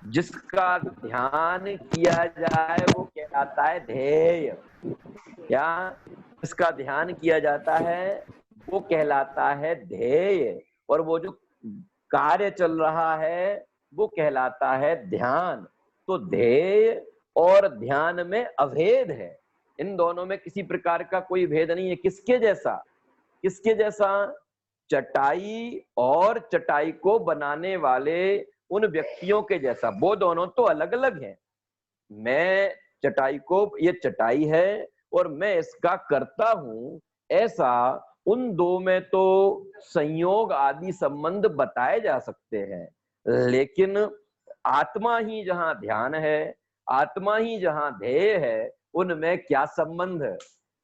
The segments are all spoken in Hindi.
जिसका ध्यान किया जाए वो कहलाता है ध्येय। क्या? जिसका ध्यान किया जाता है वो कहलाता है ध्येय, और वो जो कार्य चल रहा है वो कहलाता है ध्यान। तो ध्येय और ध्यान में अभेद है, इन दोनों में किसी प्रकार का कोई भेद नहीं है। किसके जैसा? किसके जैसा? चटाई और चटाई को बनाने वाले उन व्यक्तियों के जैसा। वो दोनों तो अलग अलग हैं। मैं चटाई को, ये चटाई है और मैं इसका करता हूं, ऐसा उन दो में तो संयोग आदि संबंध बताए जा सकते हैं, लेकिन आत्मा ही जहां ध्यान है, आत्मा ही जहां ध्येय है, उनमें क्या संबंध है?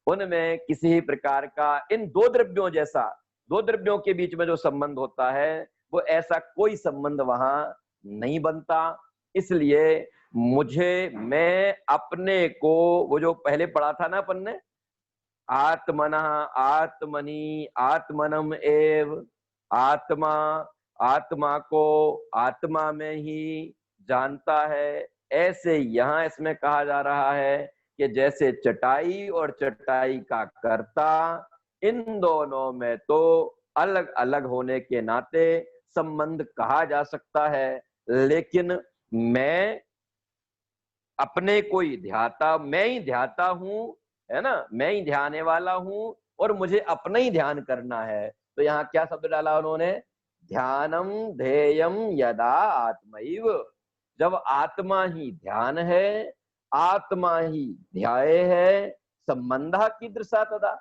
उनमें किसी प्रकार का इन दो द्रव्यों जैसा, दो द्रव्यों के बीच में जो संबंध होता है वो ऐसा कोई संबंध वहां नहीं बनता। इसलिए मैं अपने को, वो जो पहले पढ़ा था ना अपन ने, आत्मनः आत्मनि आत्मनम एव, आत्मा आत्मा को आत्मा में ही जानता है। ऐसे यहाँ इसमें कहा जा रहा है कि जैसे चटाई और चटाई का कर्ता, इन दोनों में तो अलग अलग होने के नाते संबंध कहा जा सकता है, लेकिन मैं अपने को ही ध्याता, मैं ही ध्याता हूं, है ना, मैं ही ध्याने वाला हूं, और मुझे अपना ही ध्यान करना है। तो यहाँ क्या शब्द डाला उन्होंने? ध्यानम ध्येयम यदा आत्मैव। जब आत्मा ही ध्यान है, आत्मा ही ध्याय है, संबंध कीदृशा तदा,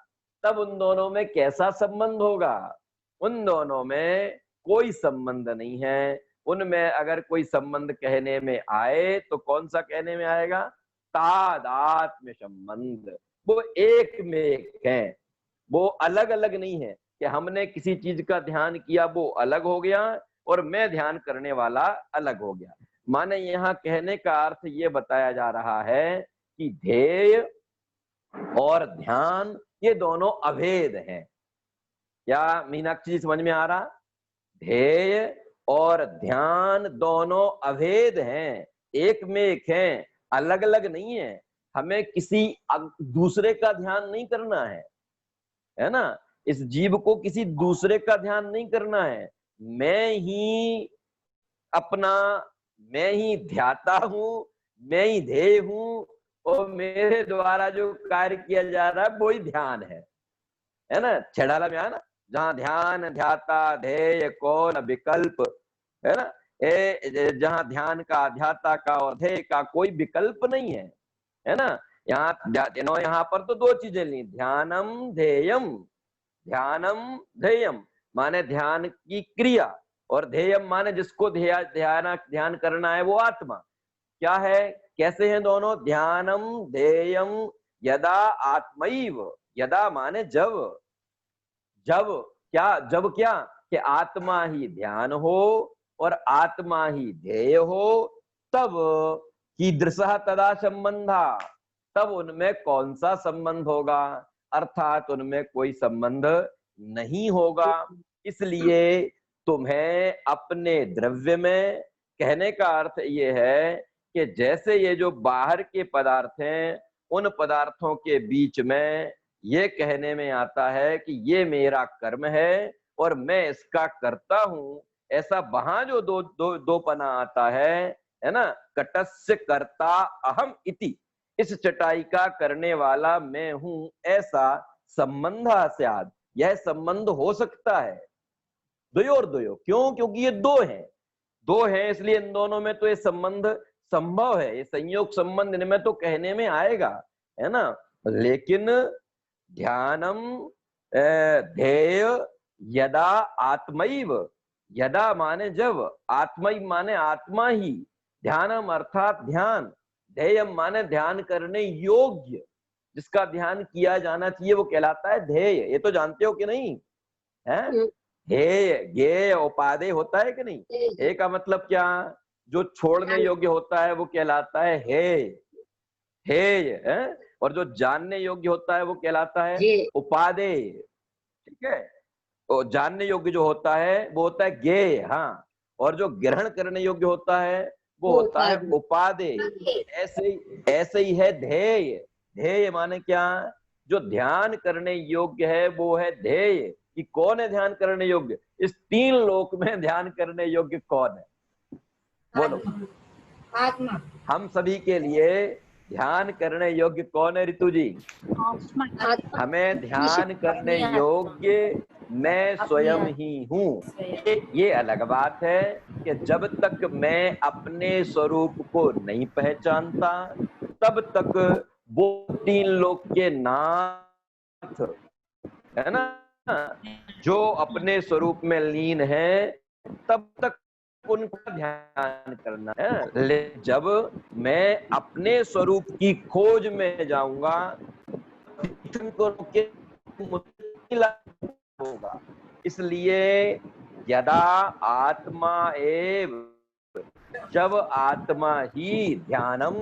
तब उन दोनों में कैसा संबंध होगा? उन दोनों में कोई संबंध नहीं है। उनमें अगर कोई संबंध कहने में आए तो कौन सा कहने में आएगा? तादात्म्य संबंध। वो एक में एक है, वो अलग अलग नहीं है कि हमने किसी चीज का ध्यान किया वो अलग हो गया और मैं ध्यान करने वाला अलग हो गया। माने यहाँ कहने का अर्थ ये बताया जा रहा है कि ध्येय और ध्यान ये दोनों अभेद हैं। क्या मीनाक्षी जी समझ में आ रहा? ध्येय और ध्यान दोनों अभेद हैं, एक में एक हैं, अलग अलग नहीं है। हमें किसी दूसरे का ध्यान नहीं करना है ना, इस जीव को किसी दूसरे का ध्यान नहीं करना है। मैं ही अपना, मैं ही ध्याता हूं, मैं ही ध्येय हूं, और मेरे द्वारा जो कार्य किया जा रहा है वही ध्यान है ना। छेड़ाला में है ना, जहां ध्यान ध्याता ध्येय कौन विकल्प, है ना, जहां ध्यान का, ध्याता का और ध्येय का कोई विकल्प नहीं है ना। यहाँ पर तो दो चीजें ली, ध्यानम ध्येयम। ध्यानम ध्येयम माने ध्यान की क्रिया, और ध्येयम माने जिसको ध्यान करना है वो आत्मा। क्या है, कैसे हैं दोनों? ध्यानम ध्येयम यदा आत्मैव। यदा माने जब, जब जब क्या कि आत्मा ही ध्यान हो और आत्मा ही ध्येय हो, तब कीदृशः तदा संबंधा, तब उनमें कौन सा संबंध होगा? अर्थात उनमें कोई संबंध नहीं होगा। इसलिए तुम्हें अपने द्रव्य में, कहने का अर्थ ये है कि जैसे ये जो बाहर के पदार्थ हैं, उन पदार्थों के बीच में ये कहने में आता है कि ये मेरा कर्म है और मैं इसका करता हूं, ऐसा वहां जो दो दो दो पना आता है ना, कटस्य कर्ता अहम इति, इस चटाई का करने वाला मैं हूं, ऐसा संबंध स्यात्, यह संबंध हो सकता है द्वयोर द्वयो। क्यों? क्योंकि ये दो हैं, इसलिए इन दोनों में तो ये संबंध संभव है, ये संयोग संबंध इनमें तो कहने में आएगा, है ना। लेकिन ध्यानम ध्येय यदा आत्मैव, यदा माने जब, आत्मैव माने आत्मा ही, ध्यानम अर्थात ध्येय, ध्येयम माने ध्यान करने योग्य, जिसका ध्यान किया जाना चाहिए वो कहलाता है ध्येय। ये तो जानते हो कि नहीं है? हेय ज्ञेय उपादेय होता है कि नहीं? हे का मतलब क्या? जो छोड़ने योग्य होता है वो कहलाता है हेय, हेय है, और जो जानने योग्य होता है वो कहलाता है उपादेय। ठीक है, तो जानने योग्य जो होता है वो होता है ज्ञेय, हाँ, और जो ग्रहण करने योग्य होता है वो होता है उपादेय। ऐसे ही है ध्येय। ध्येय माने क्या? जो ध्यान करने योग्य है वो है ध्येय। कि कौन है ध्यान करने योग्य? इस 3 लोक में ध्यान करने योग्य कौन है? बोलो। आत्मा। हम सभी के लिए ध्यान करने योग्य कौन है ऋतु जी? हमें ध्यान करने योग्य मैं स्वयं ही हूँ। ये अलग बात है कि जब तक मैं अपने स्वरूप को नहीं पहचानता तब तक वो 3 लोक के नाथ, है ना, जो अपने स्वरूप में लीन है, तब तक उनका ध्यान करना है। लेकिन जब मैं अपने स्वरूप की खोज में जाऊंगा को रोके मुश्किल होगा। इसलिए यदा आत्मा एव, जब आत्मा ही ध्यानम,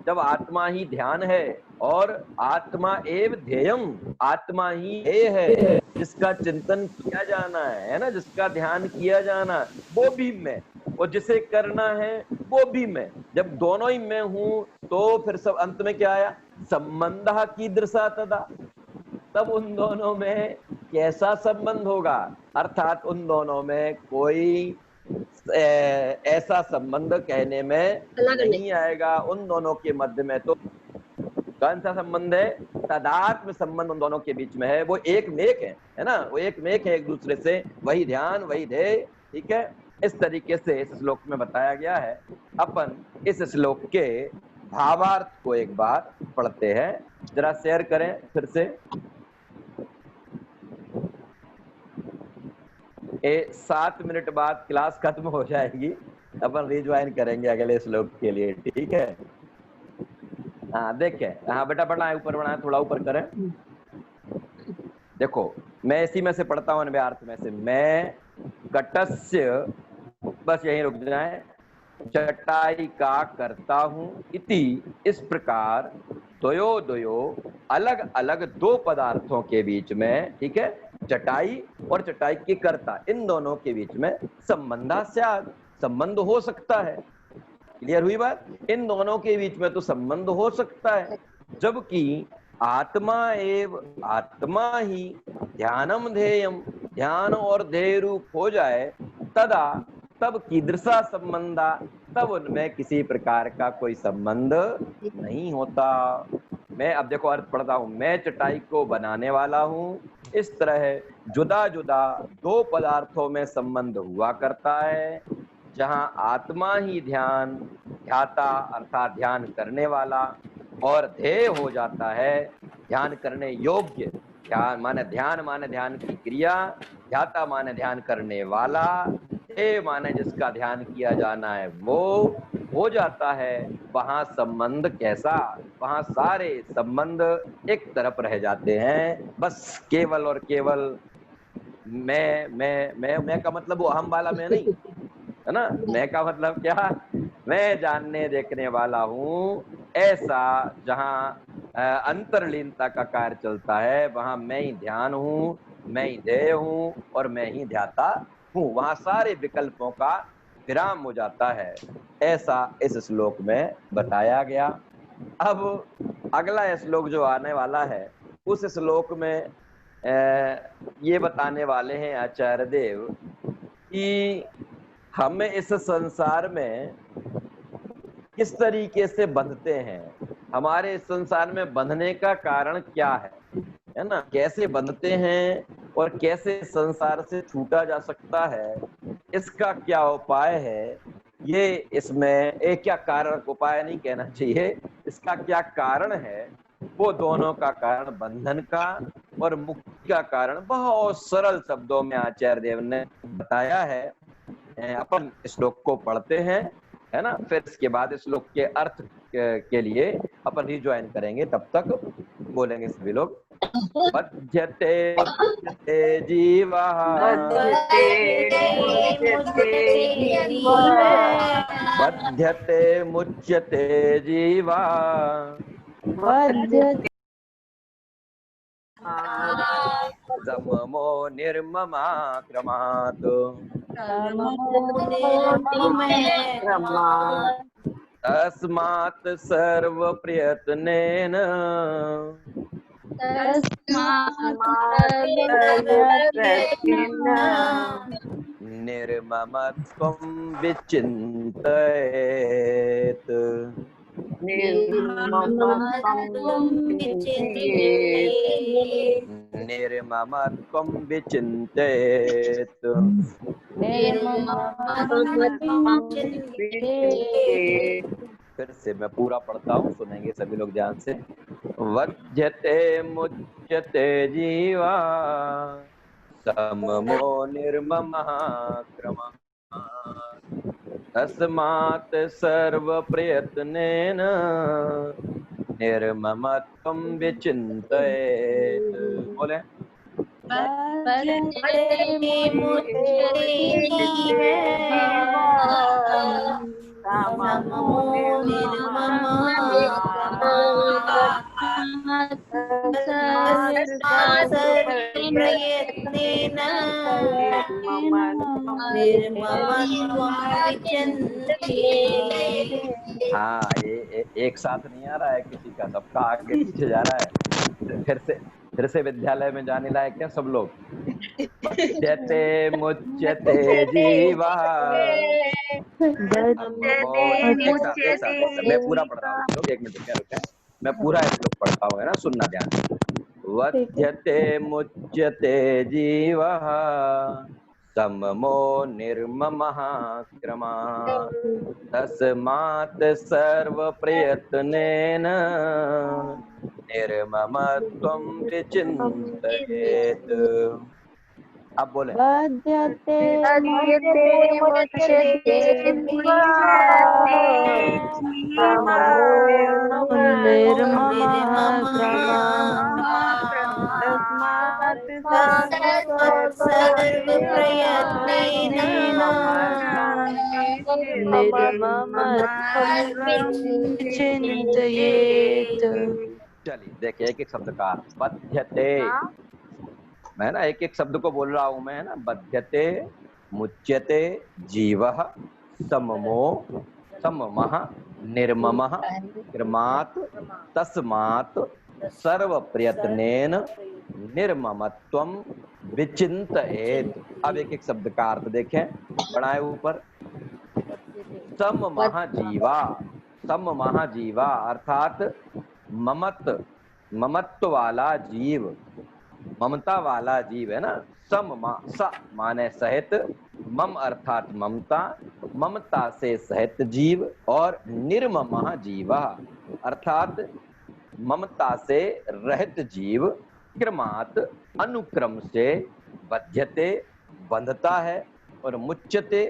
जब आत्मा ही ध्यान है और आत्मा एव ध्येयम, आत्मा ही ध्येय है जिसका चिंतन किया जाना है ना, जिसका ध्यान किया जाना, वो भी मैं, और जिसे करना है वो भी मैं। जब दोनों ही मैं हूं तो फिर सब अंत में क्या आया? संबंध कीदृशा तदा, तब उन दोनों में कैसा संबंध होगा? अर्थात उन दोनों में कोई ऐसा संबंध कहने में नहीं आएगा। उन दोनों के मध्य में तो कौन सा संबंध है? तदात्म संबंध उन दोनों के बीच में है। वो एक मेक है ना, वो एक मेक है एक दूसरे से, वही ध्यान वही ध्येय। ठीक है, इस तरीके से इस श्लोक में बताया गया है। अपन इस श्लोक के भावार्थ को एक बार पढ़ते हैं, जरा शेयर करें फिर से। 7 मिनट बाद क्लास खत्म हो जाएगी, अपन रिज्वाइन करेंगे अगले श्लोक के लिए। ठीक है, हाँ देखें, हाँ बेटा बढ़ाएं, ऊपर बढ़ाएं, थोड़ा ऊपर करें। देखो मैं इसी में से पढ़ता हूँ, अर्थ में से, मैं कटस्य, बस यहीं रुक जाए, चटाई का करता हूँ इति, इस प्रकार द्वयो द्वयो अलग अलग दो पदार्थों के बीच में, ठीक है, चटाई और चटाई के कर्ता, इन दोनों के बीच में संबंधा स्यात्, संबंध हो सकता है। क्लियर हुई बात? इन दोनों के बीच में तो संबंध हो सकता है, जबकि आत्मा एव, आत्मा ही ध्यानम ध्येयम, ध्यान और ध्येय रूप हो जाए, तदा, तब कीदृशा संबंधा, तब उनमें किसी प्रकार का कोई संबंध नहीं होता। मैं अब देखो अर्थ पढ़ता हूं, मैं चटाई को बनाने वाला हूं, इस तरह जुदा जुदा दो पदार्थों में संबंध हुआ करता है, जहां आत्मा ही ध्यान, ध्याता अर्थात ध्यान करने वाला, और ध्येय हो जाता है ध्यान करने योग्य। ध्यान माने ध्यान की क्रिया, ध्याता माने ध्यान करने वाला, ध्येय माने जिसका ध्यान किया जाना है वो हो जाता है। वहां संबंध कैसा? वहां सारे संबंध एक तरफ रह जाते हैं, बस केवल और केवल मैं का मतलब वो अहम वाला मैं नहीं है ना। मैं का मतलब क्या? मैं जानने देखने वाला हूँ, ऐसा जहाँ अंतर्लीनता का कार्य चलता है, वहां मैं ही ध्यान हूँ, मैं ही ध्येय हूँ और मैं ही ध्याता हूँ। वहां सारे विकल्पों का विराम हो जाता है, ऐसा इस श्लोक में बताया गया। अब अगला श्लोक जो आने वाला है, उस श्लोक में ये बताने वाले हैं आचार्य देव कि हमें इस संसार में किस तरीके से बंधते हैं, हमारे इस संसार में बंधने का कारण क्या है ना, कैसे बंधते हैं और कैसे संसार से छूटा जा सकता है, इसका क्या उपाय है। ये इसमें एक क्या कारण, उपाय नहीं कहना चाहिए, इसका क्या कारण है, वो दोनों का कारण बंधन का और मुक्ति का कारण बहुत सरल शब्दों में आचार्य देव ने बताया है। अपन श्लोक को पढ़ते हैं, है ना, फिर इसके बाद श्लोक के अर्थ के लिए अपन रिज्वाइन करेंगे, तब तक बोलेंगे सभी लोग। बध्यते मुच्यते जीवः, बध्यते मुच्यते जीवः, सममो निर्ममाक्रमात्, तस्मात् सर्व प्रयत्नेन निर्ममत्वं विचिन्तयेत्। निर्ममत्वं विचिन्तयेत्। फिर से मैं पूरा पढ़ता हूँ, सुनेंगे सभी लोग ध्यान से। वध्यते मुच्यते जीवा सममो निर्ममः क्रमः तस्मात् सर्व प्रयत्नेन निर्ममत्वं विचिन्तयेत्। बोले हाँ, ये एक साथ नहीं आ रहा है किसी का, सबका आगे पीछे जा रहा है। फिर से विद्यालय में जाने लायक क्या सब लोग। वध्यते मुच्यते जीवा। एक साथ मैं पूरा पढ़ रहा हूँ, लोग 1 मिनट रुके। मैं पूरा श्लोक पढ़ता हूँ, है ना, सुनना ध्यान से। वध्यते मुच्यते जीवः सममो निर्ममः क्रमः तस्मात् सर्व प्रयत्नेन निर्ममत्वं विचिन्तयेत्। अब बोले चलिए देखिए एक एक शब्द का अर्थ। बध्यते, मैं ना एक एक शब्द को बोल रहा हूं मैं, है ना। बध्यते मुच्यते जीवः सममो सममः निर्ममः क्रमात् तस्मात् सर्व प्रयत्नेन निर्ममत्वं विचिन्तयेत्। अब एक एक शब्द का अर्थ देखें, बढ़ाए ऊपर। सममः जीवा, सममः जीवा अर्थात ममत्व वाला जीव, ममता वाला जीव, है ना। स माने सहित, मम अर्थात ममता, ममता से सहित जीव, और निर्ममः जीवा अर्थात ममता से रहित जीव, क्रमात् अनुक्रम से, बध्यते बंधता है, और मुच्यते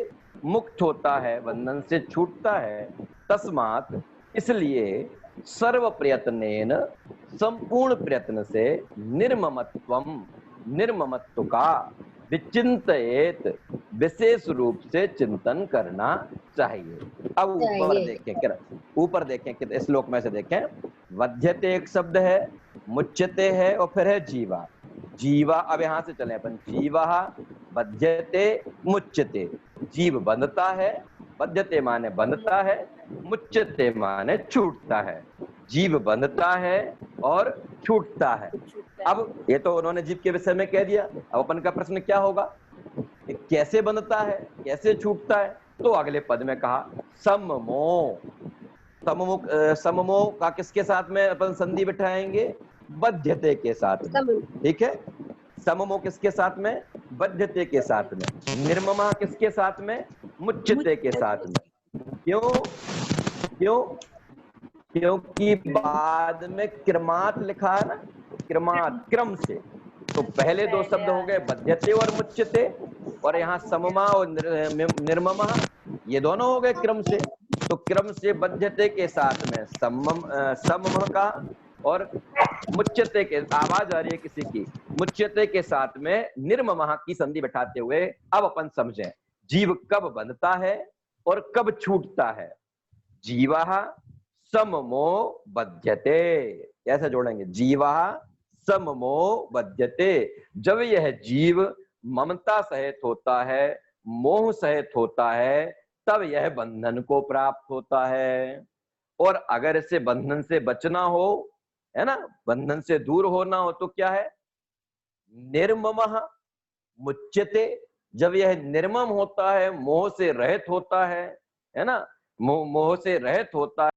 मुक्त होता है, बंधन से छूटता है। तस्मात् इसलिए, सर्व प्रयत्नेन संपूर्ण प्रयत्न से, निर्ममत्वम निर्ममत्व का, विचिंतयेत विशेष रूप से चिंतन करना चाहिए। अब ऊपर देखें, ऊपर देखें कि श्लोक में से देखें। वध्यते एक शब्द है, मुच्यते है, और फिर है जीवा। जीवा, अब यहां से चले अपन। जीवा बध्यते मुच्यते, जीव बंधता है, बध्यते माने बंधता है, मुच्यते माने छूटता है। जीव बंधता है और छूटता है। अब ये तो उन्होंने जीव के विषय में कह दिया। अब अपन का प्रश्न क्या होगा, कैसे बंधता है, कैसे छूटता है? तो अगले पद में कहा सममो। सममो का किसके साथ में अपन संधि बिठाएंगे? बध्यते के साथ में, ठीक है। सममो किसके साथ में? बध्यते के साथ में। निर्ममा किसके साथ में? मुच्यते के साथ में। क्यों? क्यों? क्योंकि बाद में क्रमात् लिखा है ना, क्रमात्, क्रम से। तो पहले दो शब्द हो गए बध्यते और मुच्यते, और यहाँ सममा और निर्ममा, ये दोनों हो गए क्रम से। तो क्रम से बध्यते के साथ में समम का, और मुच्यते के, आवाज आ रही है किसी की, मुच्यते के साथ में निर्ममा की संधि बैठाते हुए अब अपन समझें जीव कब बंधता है और कब छूटता है। जीवा सममो बध्यते, कैसे जोड़ेंगे? जीवा सममो बध्यते, जब यह जीव ममता सहित होता है, मोह सहित होता है, तब यह बंधन को प्राप्त होता है। और अगर इसे बंधन से बचना हो, है ना, बंधन से दूर होना हो, तो क्या है? निर्ममः मुच्यते। जब यह निर्मम होता है, मोह से रहित होता है ना, मोह से रहित होता है,